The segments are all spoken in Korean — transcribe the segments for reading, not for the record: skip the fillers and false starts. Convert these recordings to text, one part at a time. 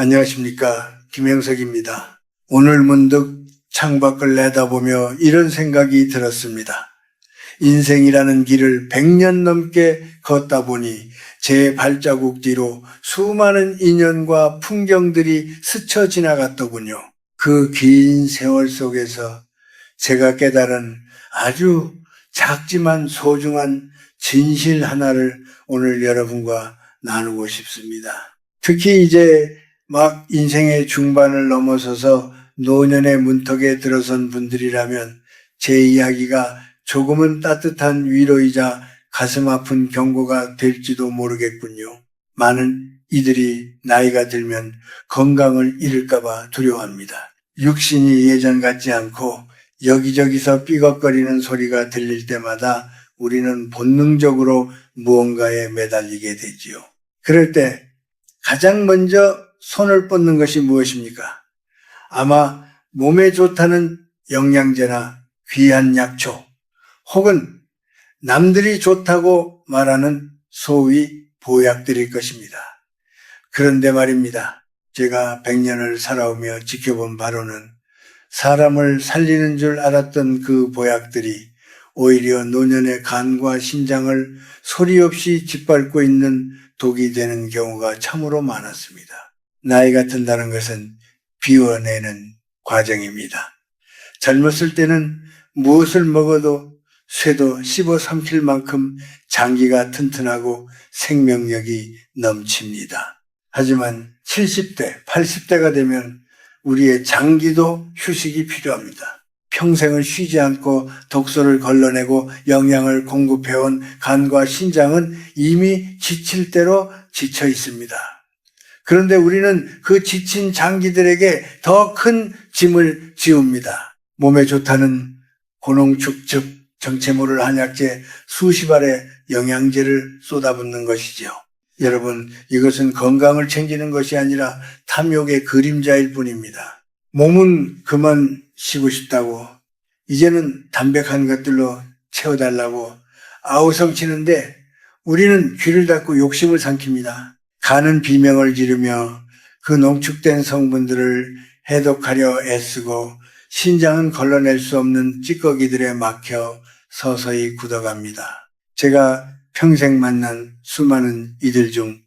안녕하십니까. 김영석입니다. 오늘 문득 창밖을 내다보며 이런 생각이 들었습니다. 인생이라는 길을 100년 넘게 걷다 보니 제 발자국 뒤로 수많은 인연과 풍경들이 스쳐 지나갔더군요. 그 긴 세월 속에서 제가 깨달은 아주 작지만 소중한 진실 하나를 오늘 여러분과 나누고 싶습니다. 특히 이제 막 인생의 중반을 넘어서서 노년의 문턱에 들어선 분들이라면 제 이야기가 조금은 따뜻한 위로이자 가슴 아픈 경고가 될지도 모르겠군요. 많은 이들이 나이가 들면 건강을 잃을까봐 두려워합니다. 육신이 예전 같지 않고 여기저기서 삐걱거리는 소리가 들릴 때마다 우리는 본능적으로 무언가에 매달리게 되지요. 그럴 때 가장 먼저 손을 뻗는 것이 무엇입니까? 아마 몸에 좋다는 영양제나 귀한 약초, 혹은 남들이 좋다고 말하는 소위 보약들일 것입니다. 그런데 말입니다. 제가 100년을 살아오며 지켜본 바로는 사람을 살리는 줄 알았던 그 보약들이 오히려 노년의 간과 신장을 소리 없이 짓밟고 있는 독이 되는 경우가 참으로 많았습니다. 나이가 든다는 것은 비워내는 과정입니다. 젊었을 때는 무엇을 먹어도 쇠도 씹어 삼킬 만큼 장기가 튼튼하고 생명력이 넘칩니다. 하지만 70대, 80대가 되면 우리의 장기도 휴식이 필요합니다. 평생을 쉬지 않고 독소를 걸러내고 영양을 공급해온 간과 신장은 이미 지칠 대로 지쳐 있습니다. 그런데 우리는 그 지친 장기들에게 더 큰 짐을 지웁니다. 몸에 좋다는 고농축즙, 정체모를 한약재 수십 알의 영양제를 쏟아붓는 것이죠. 여러분, 이것은 건강을 챙기는 것이 아니라 탐욕의 그림자일 뿐입니다. 몸은 그만 쉬고 싶다고, 이제는 담백한 것들로 채워달라고 아우성치는데 우리는 귀를 닫고 욕심을 삼킵니다. 간은 비명을 지르며 그 농축된 성분들을 해독하려 애쓰고 신장은 걸러낼 수 없는 찌꺼기들에 막혀 서서히 굳어갑니다. 제가 평생 만난 수많은 이들 중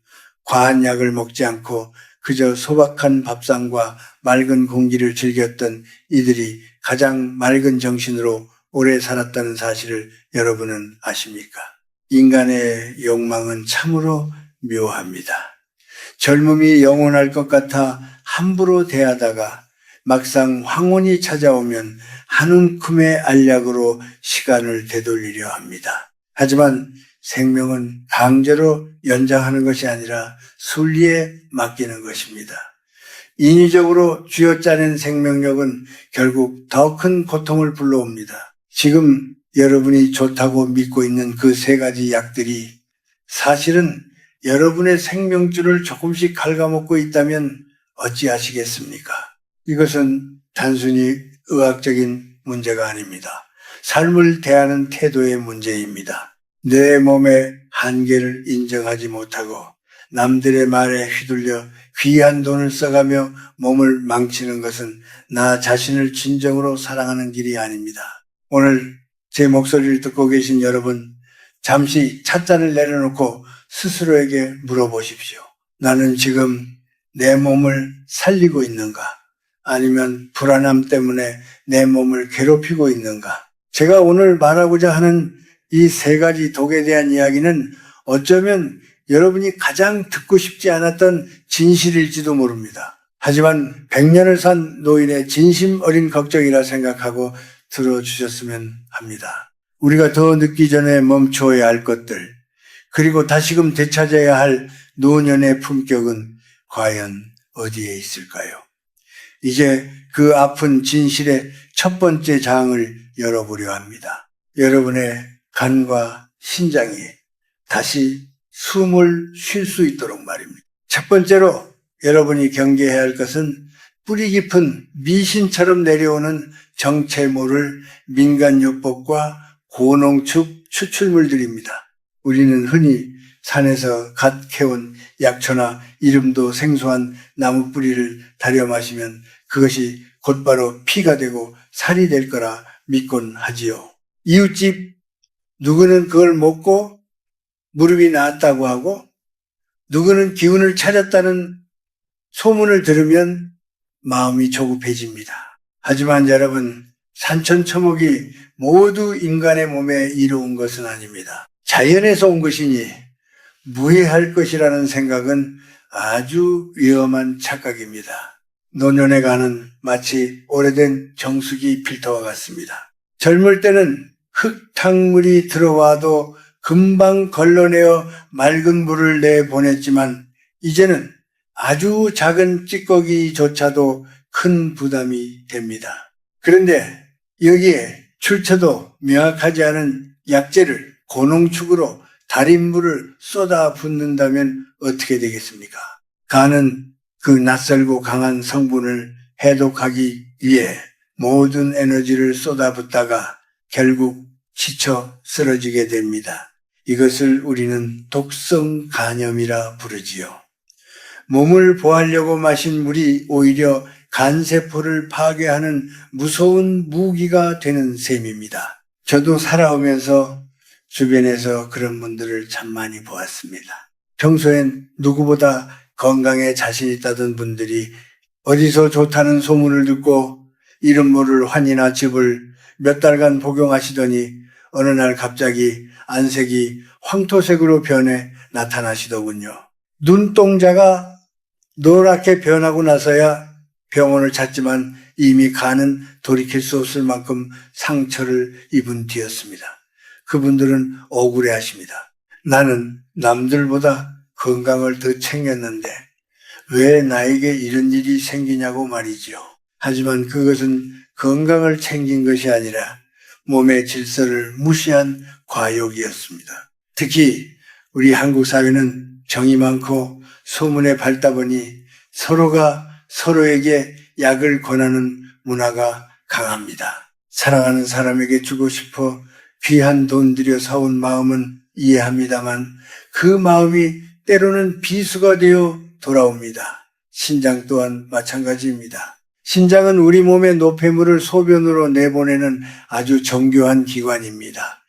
과한 약을 먹지 않고 그저 소박한 밥상과 맑은 공기를 즐겼던 이들이 가장 맑은 정신으로 오래 살았다는 사실을 여러분은 아십니까? 인간의 욕망은 참으로 묘합니다. 젊음이 영원할 것 같아 함부로 대하다가 막상 황혼이 찾아오면 한 움큼의 알약으로 시간을 되돌리려 합니다. 하지만 생명은 강제로 연장하는 것이 아니라 순리에 맡기는 것입니다. 인위적으로 쥐어짜낸 생명력은 결국 더 큰 고통을 불러옵니다. 지금 여러분이 좋다고 믿고 있는 그 세 가지 약들이 사실은 여러분의 생명줄을 조금씩 갉아먹고 있다면 어찌하시겠습니까? 이것은 단순히 의학적인 문제가 아닙니다. 삶을 대하는 태도의 문제입니다. 내 몸의 한계를 인정하지 못하고 남들의 말에 휘둘려 귀한 돈을 써가며 몸을 망치는 것은 나 자신을 진정으로 사랑하는 길이 아닙니다. 오늘 제 목소리를 듣고 계신 여러분, 잠시 찻잔을 내려놓고 스스로에게 물어보십시오. 나는 지금 내 몸을 살리고 있는가? 아니면 불안함 때문에 내 몸을 괴롭히고 있는가? 제가 오늘 말하고자 하는 이 세 가지 독에 대한 이야기는 어쩌면 여러분이 가장 듣고 싶지 않았던 진실일지도 모릅니다. 하지만 100년을 산 노인의 진심 어린 걱정이라 생각하고 들어주셨으면 합니다. 우리가 더 늦기 전에 멈춰야 할 것들, 그리고 다시금 되찾아야 할 노년의 품격은 과연 어디에 있을까요? 이제 그 아픈 진실의 첫 번째 장을 열어보려 합니다. 여러분의 간과 신장이 다시 숨을 쉴 수 있도록 말입니다. 첫 번째로 여러분이 경계해야 할 것은 뿌리 깊은 미신처럼 내려오는 정체모를 민간요법과 고농축 추출물들입니다. 우리는 흔히 산에서 갓 캐온 약초나 이름도 생소한 나무 뿌리를 다려 마시면 그것이 곧바로 피가 되고 살이 될 거라 믿곤 하지요. 이웃집 누구는 그걸 먹고 무릎이 나았다고 하고 누구는 기운을 찾았다는 소문을 들으면 마음이 조급해집니다. 하지만 여러분, 산천초목이 모두 인간의 몸에 이루어온 것은 아닙니다. 자연에서 온 것이니 무해할 것이라는 생각은 아주 위험한 착각입니다. 노년에 가는 마치 오래된 정수기 필터와 같습니다. 젊을 때는 흙탕물이 들어와도 금방 걸러내어 맑은 물을 내보냈지만 이제는 아주 작은 찌꺼기조차도 큰 부담이 됩니다. 그런데 여기에 출처도 명확하지 않은 약재를 고농축으로 달인 물을 쏟아 붓는다면 어떻게 되겠습니까? 간은 그 낯설고 강한 성분을 해독하기 위해 모든 에너지를 쏟아붓다가 결국 지쳐 쓰러지게 됩니다. 이것을 우리는 독성 간염이라 부르지요. 몸을 보호하려고 마신 물이 오히려 간세포를 파괴하는 무서운 무기가 되는 셈입니다. 저도 살아오면서 주변에서 그런 분들을 참 많이 보았습니다. 평소엔 누구보다 건강에 자신 있다던 분들이 어디서 좋다는 소문을 듣고 이름 모를 환이나 즙을 몇 달간 복용하시더니 어느 날 갑자기 안색이 황토색으로 변해 나타나시더군요. 눈동자가 노랗게 변하고 나서야 병원을 찾지만 이미 간은 돌이킬 수 없을 만큼 상처를 입은 뒤였습니다. 그분들은 억울해 하십니다. 나는 남들보다 건강을 더 챙겼는데 왜 나에게 이런 일이 생기냐고 말이죠. 하지만 그것은 건강을 챙긴 것이 아니라 몸의 질서를 무시한 과욕이었습니다. 특히 우리 한국 사회는 정이 많고 소문에 밝다 보니 서로가 서로에게 약을 권하는 문화가 강합니다. 사랑하는 사람에게 주고 싶어 귀한 돈 들여 사온 마음은 이해합니다만 그 마음이 때로는 비수가 되어 돌아옵니다. 신장 또한 마찬가지입니다. 신장은 우리 몸의 노폐물을 소변으로 내보내는 아주 정교한 기관입니다.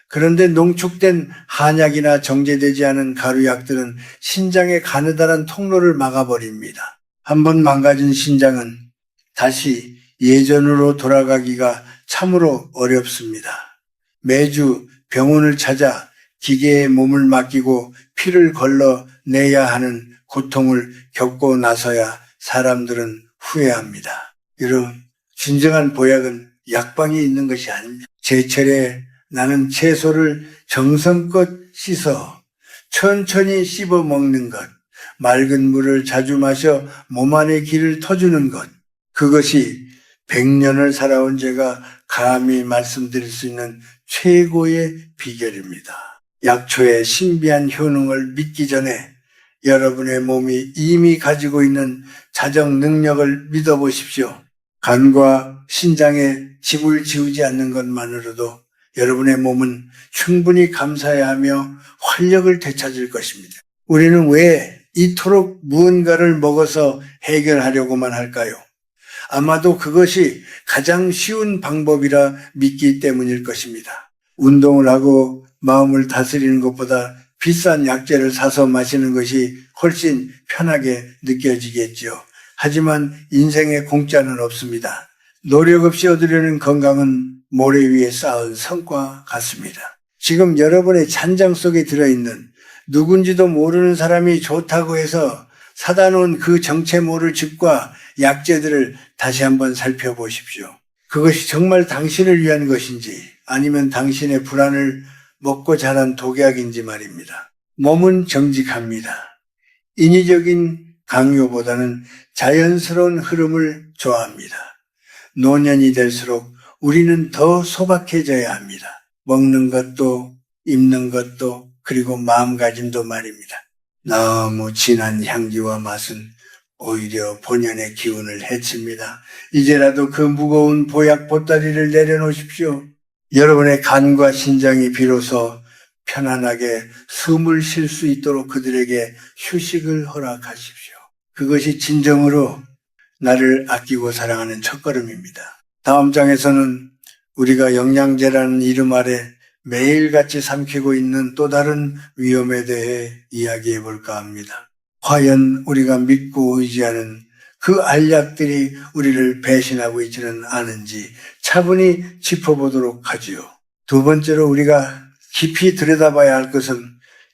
그런데 농축된 한약이나 정제되지 않은 가루약들은 신장의 가느다란 통로를 막아버립니다. 한번 망가진 신장은 다시 예전으로 돌아가기가 참으로 어렵습니다. 매주 병원을 찾아 기계에 몸을 맡기고 피를 걸러내야 하는 고통을 겪고 나서야 사람들은 후회합니다. 여러분, 진정한 보약은 약방에 있는 것이 아닙니다. 제철에 나는 채소를 정성껏 씻어 천천히 씹어 먹는 것, 맑은 물을 자주 마셔 몸 안의 기를 터주는 것, 그것이 100년을 살아온 제가 감히 말씀드릴 수 있는 최고의 비결입니다. 약초의 신비한 효능을 믿기 전에 여러분의 몸이 이미 가지고 있는 자정 능력을 믿어보십시오. 간과 신장에 짐을 지우지 않는 것만으로도 여러분의 몸은 충분히 감사해야 하며 활력을 되찾을 것입니다. 우리는 왜 이토록 무언가를 먹어서 해결하려고만 할까요? 아마도 그것이 가장 쉬운 방법이라 믿기 때문일 것입니다. 운동을 하고 마음을 다스리는 것보다 비싼 약재를 사서 마시는 것이 훨씬 편하게 느껴지겠죠. 하지만 인생에 공짜는 없습니다. 노력 없이 얻으려는 건강은 모래 위에 쌓은 성과 같습니다. 지금 여러분의 잔장 속에 들어있는 누군지도 모르는 사람이 좋다고 해서 사다 놓은 그 정체 모를 즙과 약재들을 다시 한번 살펴보십시오. 그것이 정말 당신을 위한 것인지 아니면 당신의 불안을 먹고 자란 독약인지 말입니다. 몸은 정직합니다. 인위적인 강요보다는 자연스러운 흐름을 좋아합니다. 노년이 될수록 우리는 더 소박해져야 합니다. 먹는 것도 입는 것도 그리고 마음가짐도 말입니다. 너무 진한 향기와 맛은 오히려 본연의 기운을 해칩니다. 이제라도 그 무거운 보약 보따리를 내려놓으십시오. 여러분의 간과 신장이 비로소 편안하게 숨을 쉴 수 있도록 그들에게 휴식을 허락하십시오. 그것이 진정으로 나를 아끼고 사랑하는 첫걸음입니다. 다음 장에서는 우리가 영양제라는 이름 아래 매일같이 삼키고 있는 또 다른 위험에 대해 이야기해 볼까 합니다. 과연 우리가 믿고 의지하는 그 알약들이 우리를 배신하고 있지는 않은지 차분히 짚어보도록 하지요. 두 번째로 우리가 깊이 들여다봐야 할 것은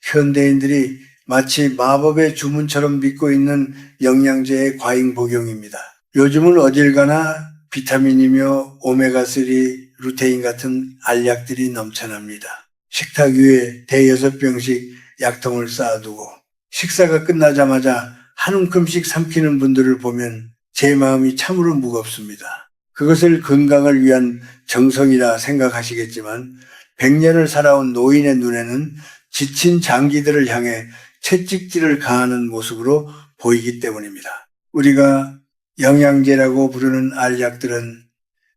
현대인들이 마치 마법의 주문처럼 믿고 있는 영양제의 과잉 복용입니다. 요즘은 어딜 가나 비타민이며 오메가3, 루테인 같은 알약들이 넘쳐납니다. 식탁 위에 대여섯 병씩 약통을 쌓아두고 식사가 끝나자마자 한 움큼씩 삼키는 분들을 보면 제 마음이 참으로 무겁습니다. 그것을 건강을 위한 정성이라 생각하시겠지만 100년을 살아온 노인의 눈에는 지친 장기들을 향해 채찍질을 가하는 모습으로 보이기 때문입니다. 우리가 영양제라고 부르는 알약들은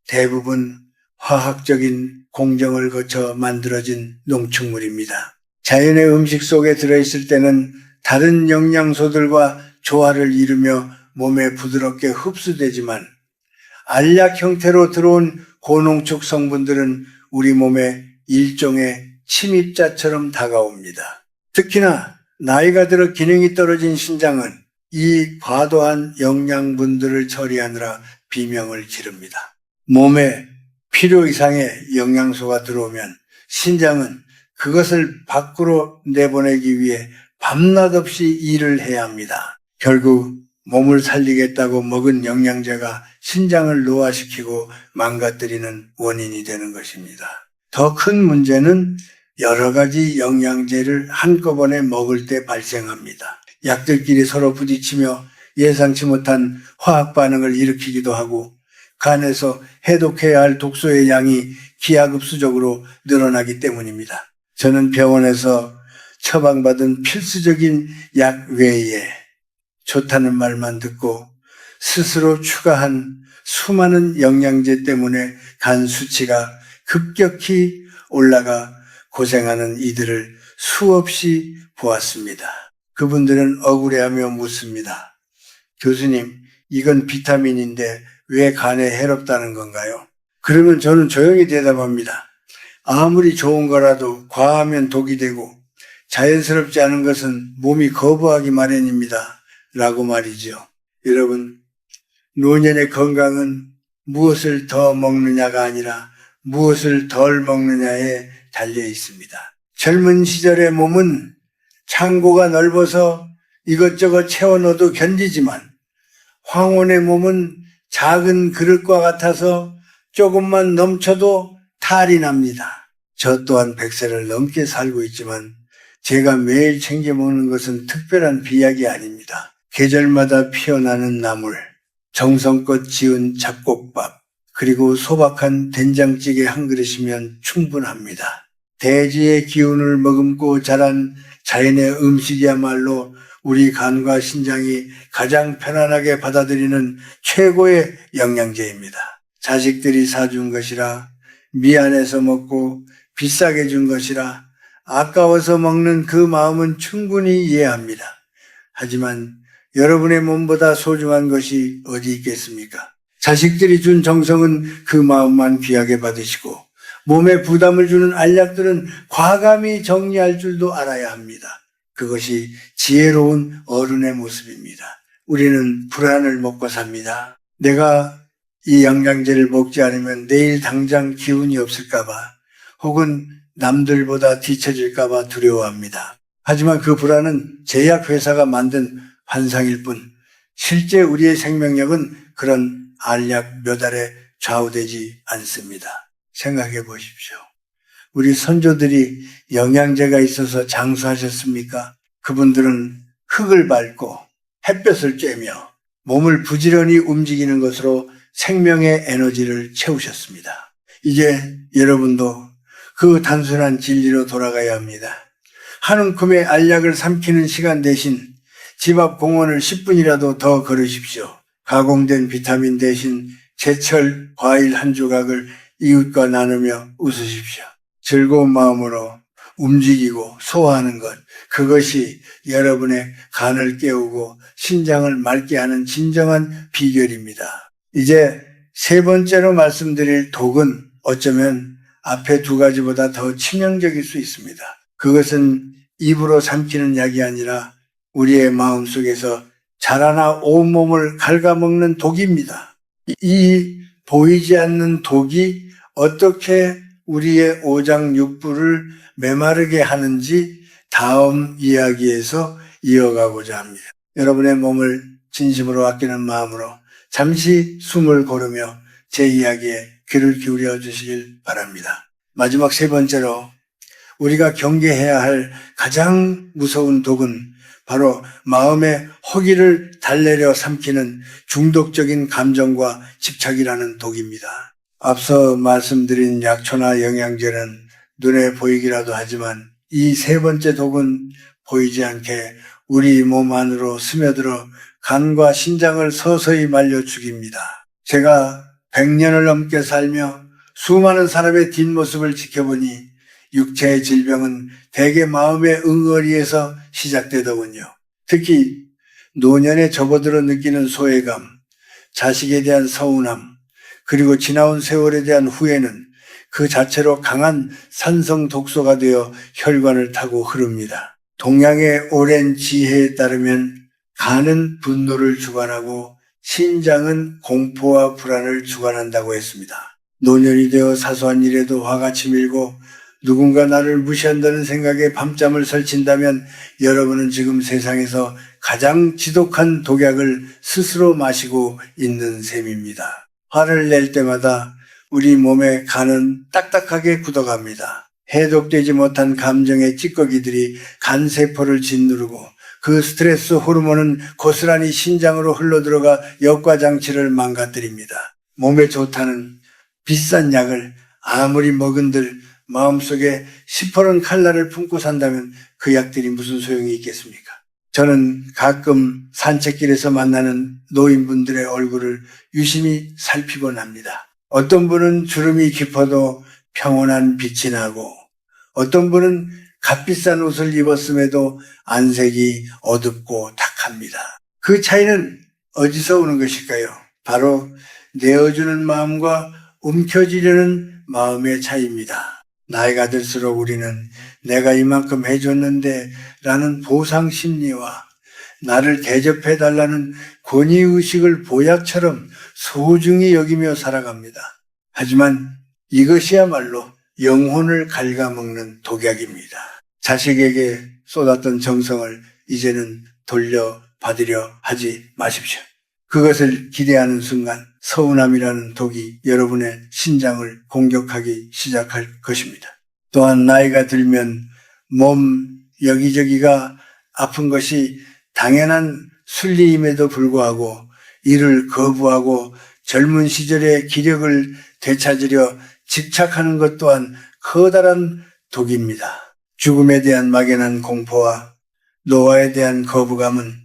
대부분 화학적인 공정을 거쳐 만들어진 농축물입니다. 자연의 음식 속에 들어있을 때는 다른 영양소들과 조화를 이루며 몸에 부드럽게 흡수되지만 알약 형태로 들어온 고농축 성분들은 우리 몸에 일종의 침입자처럼 다가옵니다. 특히나 나이가 들어 기능이 떨어진 신장은 이 과도한 영양분들을 처리하느라 비명을 지릅니다. 몸에 필요 이상의 영양소가 들어오면 신장은 그것을 밖으로 내보내기 위해 밤낮 없이 일을 해야 합니다. 결국 몸을 살리겠다고 먹은 영양제가 신장을 노화시키고 망가뜨리는 원인이 되는 것입니다. 더 큰 문제는 여러 가지 영양제를 한꺼번에 먹을 때 발생합니다. 약들끼리 서로 부딪히며 예상치 못한 화학 반응을 일으키기도 하고 간에서 해독해야 할 독소의 양이 기하급수적으로 늘어나기 때문입니다. 저는 병원에서 처방받은 필수적인 약 외에 좋다는 말만 듣고 스스로 추가한 수많은 영양제 때문에 간 수치가 급격히 올라가 고생하는 이들을 수없이 보았습니다. 그분들은 억울해하며 묻습니다. 교수님, 이건 비타민인데 왜 간에 해롭다는 건가요? 그러면 저는 조용히 대답합니다. 아무리 좋은 거라도 과하면 독이 되고 자연스럽지 않은 것은 몸이 거부하기 마련입니다. 라고 말이죠. 여러분, 노년의 건강은 무엇을 더 먹느냐가 아니라 무엇을 덜 먹느냐에 달려 있습니다. 젊은 시절의 몸은 창고가 넓어서 이것저것 채워 넣어도 견디지만 황혼의 몸은 작은 그릇과 같아서 조금만 넘쳐도 탈이 납니다. 저 또한 100세를 넘게 살고 있지만 제가 매일 챙겨 먹는 것은 특별한 비약이 아닙니다. 계절마다 피어나는 나물, 정성껏 지은 잡곡밥, 그리고 소박한 된장찌개 한 그릇이면 충분합니다. 대지의 기운을 머금고 자란 자연의 음식이야말로 우리 간과 신장이 가장 편안하게 받아들이는 최고의 영양제입니다. 자식들이 사준 것이라, 미안해서 먹고 비싸게 준 것이라 아까워서 먹는 그 마음은 충분히 이해합니다. 하지만 여러분의 몸보다 소중한 것이 어디 있겠습니까? 자식들이 준 정성은 그 마음만 귀하게 받으시고 몸에 부담을 주는 알약들은 과감히 정리할 줄도 알아야 합니다. 그것이 지혜로운 어른의 모습입니다. 우리는 불안을 먹고 삽니다. 내가 이 영양제를 먹지 않으면 내일 당장 기운이 없을까봐 혹은 남들보다 뒤처질까봐 두려워합니다. 하지만 그 불안은 제약회사가 만든 환상일 뿐 실제 우리의 생명력은 그런 알약 몇 알에 좌우되지 않습니다. 생각해 보십시오. 우리 선조들이 영양제가 있어서 장수하셨습니까? 그분들은 흙을 밟고 햇볕을 쬐며 몸을 부지런히 움직이는 것으로 생명의 에너지를 채우셨습니다. 이제 여러분도 그 단순한 진리로 돌아가야 합니다. 한 움큼의 알약을 삼키는 시간 대신 집 앞 공원을 10분이라도 더 걸으십시오. 가공된 비타민 대신 제철 과일 한 조각을 이웃과 나누며 웃으십시오. 즐거운 마음으로 움직이고 소화하는 것, 그것이 여러분의 간을 깨우고 신장을 맑게 하는 진정한 비결입니다. 이제 세 번째로 말씀드릴 독은 어쩌면 앞에 두 가지보다 더 치명적일 수 있습니다. 그것은 입으로 삼키는 약이 아니라 우리의 마음속에서 자라나 온몸을 갉아먹는 독입니다. 이 보이지 않는 독이 어떻게 우리의 오장육부를 메마르게 하는지 다음 이야기에서 이어가고자 합니다. 여러분의 몸을 진심으로 아끼는 마음으로 잠시 숨을 고르며 제 이야기에 귀를 기울여 주시길 바랍니다. 마지막 세 번째로 우리가 경계해야 할 가장 무서운 독은 바로 마음의 허기를 달래려 삼키는 중독적인 감정과 집착이라는 독입니다. 앞서 말씀드린 약초나 영양제는 눈에 보이기라도 하지만 이 세 번째 독은 보이지 않게 우리 몸 안으로 스며들어 간과 신장을 서서히 말려 죽입니다. 제가 100년을 넘게 살며 수많은 사람의 뒷모습을 지켜보니 육체의 질병은 대개 마음의 응어리에서 시작되더군요. 특히 노년에 접어들어 느끼는 소외감, 자식에 대한 서운함, 그리고 지나온 세월에 대한 후회는 그 자체로 강한 산성 독소가 되어 혈관을 타고 흐릅니다. 동양의 오랜 지혜에 따르면 간은 분노를 주관하고 신장은 공포와 불안을 주관한다고 했습니다. 노년이 되어 사소한 일에도 화가 치밀고 누군가 나를 무시한다는 생각에 밤잠을 설친다면 여러분은 지금 세상에서 가장 지독한 독약을 스스로 마시고 있는 셈입니다. 화를 낼 때마다 우리 몸의 간은 딱딱하게 굳어갑니다. 해독되지 못한 감정의 찌꺼기들이 간세포를 짓누르고 그 스트레스 호르몬은 고스란히 신장으로 흘러들어가 역과장치를 망가뜨립니다. 몸에 좋다는 비싼 약을 아무리 먹은들 마음속에 시퍼런 칼날을 품고 산다면 그 약들이 무슨 소용이 있겠습니까? 저는 가끔 산책길에서 만나는 노인분들의 얼굴을 유심히 살피곤 합니다. 어떤 분은 주름이 깊어도 평온한 빛이 나고 어떤 분은 값비싼 옷을 입었음에도 안색이 어둡고 탁합니다. 그 차이는 어디서 오는 것일까요? 바로 내어주는 마음과 움켜쥐려는 마음의 차이입니다. 나이가 들수록 우리는 내가 이만큼 해줬는데 라는 보상 심리와 나를 대접해달라는 권위의식을 보약처럼 소중히 여기며 살아갑니다. 하지만 이것이야말로 영혼을 갉아먹는 독약입니다. 자식에게 쏟았던 정성을 이제는 돌려받으려 하지 마십시오. 그것을 기대하는 순간 서운함이라는 독이 여러분의 신장을 공격하기 시작할 것입니다. 또한 나이가 들면 몸 여기저기가 아픈 것이 당연한 순리임에도 불구하고 이를 거부하고 젊은 시절의 기력을 되찾으려 집착하는 것 또한 커다란 독입니다. 죽음에 대한 막연한 공포와 노화에 대한 거부감은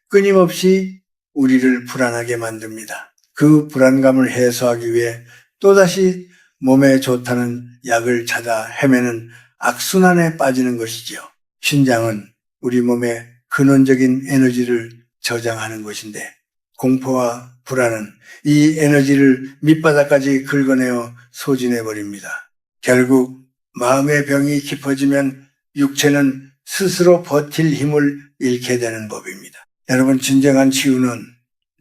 끊임없이 우리를 불안하게 만듭니다. 그 불안감을 해소하기 위해 또다시 몸에 좋다는 약을 찾아 헤매는 악순환에 빠지는 것이지요. 신장은 우리 몸의 근원적인 에너지를 저장하는 것인데 공포와 불안은 이 에너지를 밑바닥까지 긁어내어 소진해버립니다. 결국 마음의 병이 깊어지면 육체는 스스로 버틸 힘을 잃게 되는 법입니다. 여러분, 진정한 치유는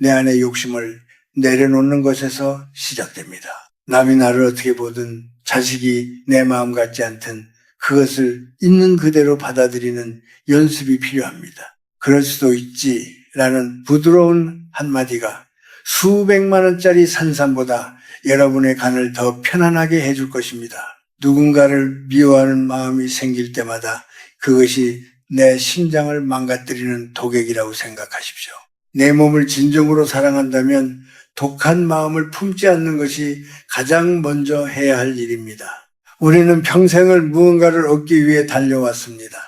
내 안의 욕심을 내려놓는 것에서 시작됩니다. 남이 나를 어떻게 보든 자식이 내 마음 같지 않든 그것을 있는 그대로 받아들이는 연습이 필요합니다. 그럴 수도 있지라는 부드러운 한마디가 수백만 원짜리 산삼보다 여러분의 간을 더 편안하게 해줄 것입니다. 누군가를 미워하는 마음이 생길 때마다 그것이 내 심장을 망가뜨리는 독약이라고 생각하십시오. 내 몸을 진정으로 사랑한다면 독한 마음을 품지 않는 것이 가장 먼저 해야 할 일입니다. 우리는 평생을 무언가를 얻기 위해 달려왔습니다.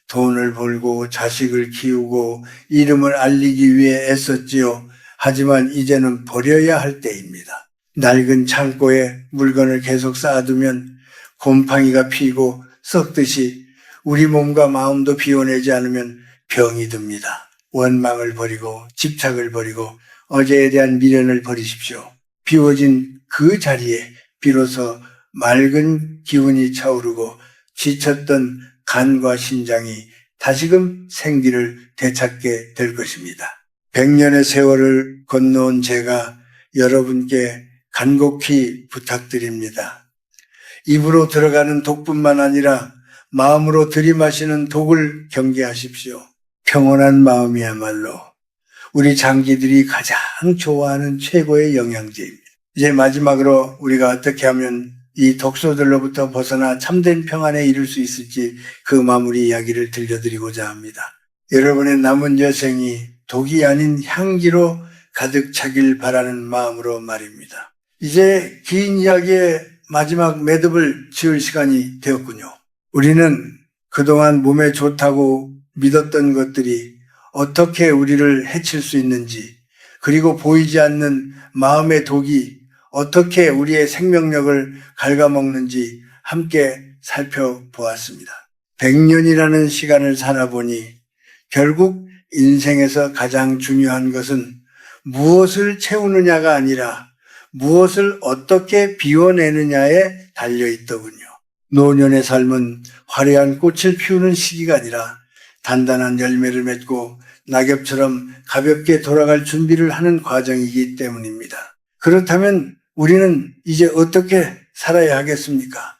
돈을 벌고 자식을 키우고 이름을 알리기 위해 애썼지요. 하지만 이제는 버려야 할 때입니다. 낡은 창고에 물건을 계속 쌓아두면 곰팡이가 피고 썩듯이 우리 몸과 마음도 비워내지 않으면 병이 듭니다. 원망을 버리고 집착을 버리고 어제에 대한 미련을 버리십시오. 비워진 그 자리에 비로소 맑은 기운이 차오르고 지쳤던 간과 신장이 다시금 생기를 되찾게 될 것입니다. 100년의 세월을 건너온 제가 여러분께 간곡히 부탁드립니다. 입으로 들어가는 독뿐만 아니라 마음으로 들이마시는 독을 경계하십시오. 평온한 마음이야말로 우리 장기들이 가장 좋아하는 최고의 영양제입니다. 이제 마지막으로 우리가 어떻게 하면 이 독소들로부터 벗어나 참된 평안에 이를 수 있을지 그 마무리 이야기를 들려드리고자 합니다. 여러분의 남은 여생이 독이 아닌 향기로 가득 차길 바라는 마음으로 말입니다. 이제 긴 이야기의 마지막 매듭을 지을 시간이 되었군요. 우리는 그동안 몸에 좋다고 믿었던 것들이 어떻게 우리를 해칠 수 있는지, 그리고 보이지 않는 마음의 독이 어떻게 우리의 생명력을 갉아먹는지 함께 살펴보았습니다. 100년이라는 시간을 살아보니 결국 인생에서 가장 중요한 것은 무엇을 채우느냐가 아니라 무엇을 어떻게 비워내느냐에 달려있더군요. 노년의 삶은 화려한 꽃을 피우는 시기가 아니라 단단한 열매를 맺고 낙엽처럼 가볍게 돌아갈 준비를 하는 과정이기 때문입니다. 그렇다면 우리는 이제 어떻게 살아야 하겠습니까?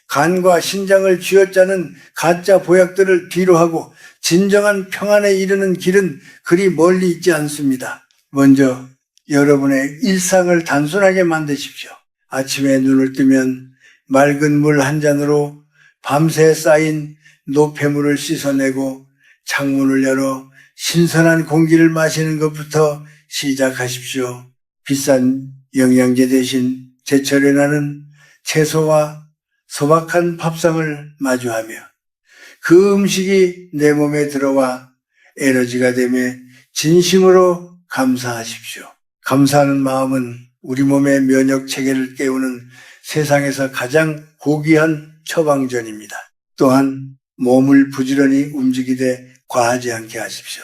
간과 신장을 쥐어짜는 가짜 보약들을 뒤로하고 진정한 평안에 이르는 길은 그리 멀리 있지 않습니다. 먼저 여러분의 일상을 단순하게 만드십시오. 아침에 눈을 뜨면 맑은 물 한 잔으로 밤새 쌓인 노폐물을 씻어내고 창문을 열어 신선한 공기를 마시는 것부터 시작하십시오. 비싼 영양제 대신 제철에 나는 채소와 소박한 밥상을 마주하며 그 음식이 내 몸에 들어와 에너지가 되며 진심으로 감사하십시오. 감사하는 마음은 우리 몸의 면역 체계를 깨우는 세상에서 가장 고귀한 처방전입니다. 또한 몸을 부지런히 움직이되 과하지 않게 하십시오.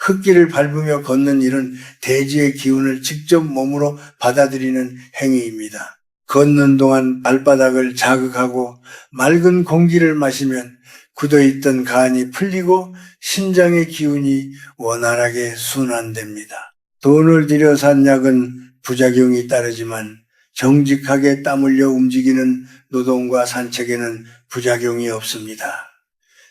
흙길을 밟으며 걷는 일은 대지의 기운을 직접 몸으로 받아들이는 행위입니다. 걷는 동안 발바닥을 자극하고 맑은 공기를 마시면 굳어있던 간이 풀리고 심장의 기운이 원활하게 순환됩니다. 돈을 들여 산 약은 부작용이 따르지만 정직하게 땀 흘려 움직이는 노동과 산책에는 부작용이 없습니다.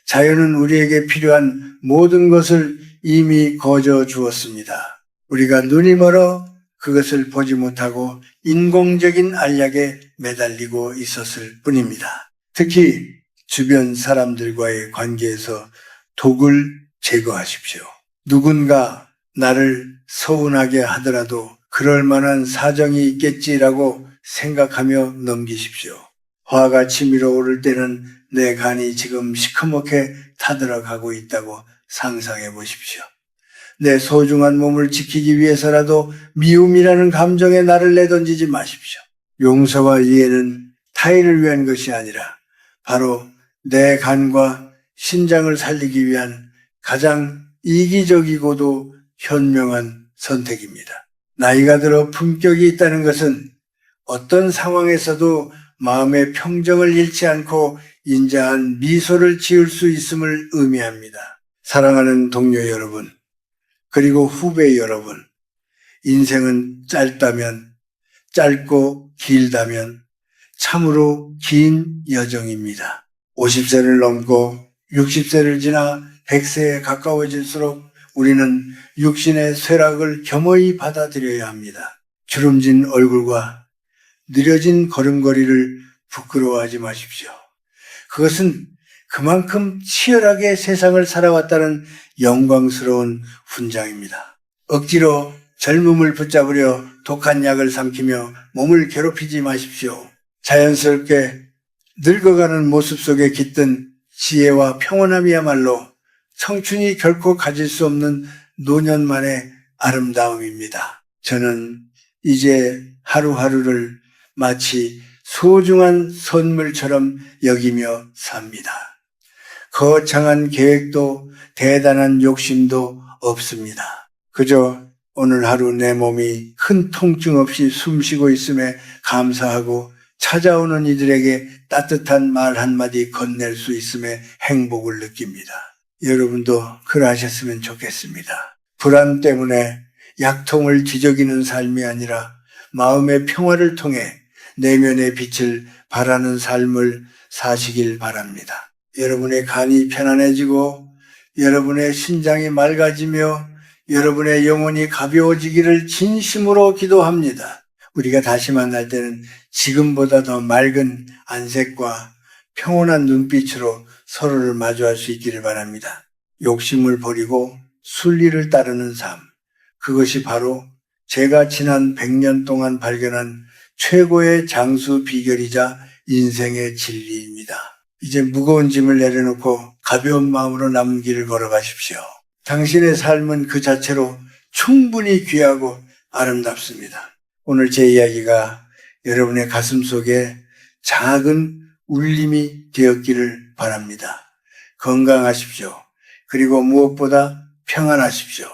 자연은 우리에게 필요한 모든 것을 이미 거저 주었습니다. 우리가 눈이 멀어 그것을 보지 못하고 인공적인 알약에 매달리고 있었을 뿐입니다. 특히 주변 사람들과의 관계에서 독을 제거하십시오. 누군가 나를 서운하게 하더라도 그럴 만한 사정이 있겠지라고 생각하며 넘기십시오. 화가 치밀어 오를 때는 내 간이 지금 시커멓게 타들어가고 있다고 상상해 보십시오. 내 소중한 몸을 지키기 위해서라도 미움이라는 감정에 나를 내던지지 마십시오. 용서와 이해는 타인을 위한 것이 아니라 바로 내 간과 신장을 살리기 위한 가장 이기적이고도 현명한 선택입니다. 나이가 들어 품격이 있다는 것은 어떤 상황에서도 마음의 평정을 잃지 않고 인자한 미소를 지을 수 있음을 의미합니다. 사랑하는 동료 여러분, 그리고 후배 여러분, 인생은 짧고 길다면 참으로 긴 여정입니다. 50세를 넘고 60세를 지나 100세에 가까워질수록 우리는 육신의 쇠락을 겸허히 받아들여야 합니다. 주름진 얼굴과 느려진 걸음걸이를 부끄러워하지 마십시오. 그것은 그만큼 치열하게 세상을 살아왔다는 영광스러운 훈장입니다. 억지로 젊음을 붙잡으려 독한 약을 삼키며 몸을 괴롭히지 마십시오. 자연스럽게 늙어가는 모습 속에 깃든 지혜와 평온함이야말로 청춘이 결코 가질 수 없는 노년만의 아름다움입니다. 저는 이제 하루하루를 마치 소중한 선물처럼 여기며 삽니다. 거창한 계획도 대단한 욕심도 없습니다. 그저 오늘 하루 내 몸이 큰 통증 없이 숨쉬고 있음에 감사하고 찾아오는 이들에게 따뜻한 말 한마디 건넬 수 있음에 행복을 느낍니다. 여러분도 그러하셨으면 좋겠습니다. 불안 때문에 약통을 지저귀는 삶이 아니라 마음의 평화를 통해 내면의 빛을 발하는 삶을 사시길 바랍니다. 여러분의 간이 편안해지고 여러분의 심장이 맑아지며 여러분의 영혼이 가벼워지기를 진심으로 기도합니다. 우리가 다시 만날 때는 지금보다 더 맑은 안색과 평온한 눈빛으로 서로를 마주할 수 있기를 바랍니다. 욕심을 버리고 순리를 따르는 삶, 그것이 바로 제가 지난 100년 동안 발견한 최고의 장수 비결이자 인생의 진리입니다. 이제 무거운 짐을 내려놓고 가벼운 마음으로 남은 길을 걸어가십시오. 당신의 삶은 그 자체로 충분히 귀하고 아름답습니다. 오늘 제 이야기가 여러분의 가슴 속에 작은 울림이 되었기를 바랍니다. 건강하십시오. 그리고 무엇보다 평안하십시오.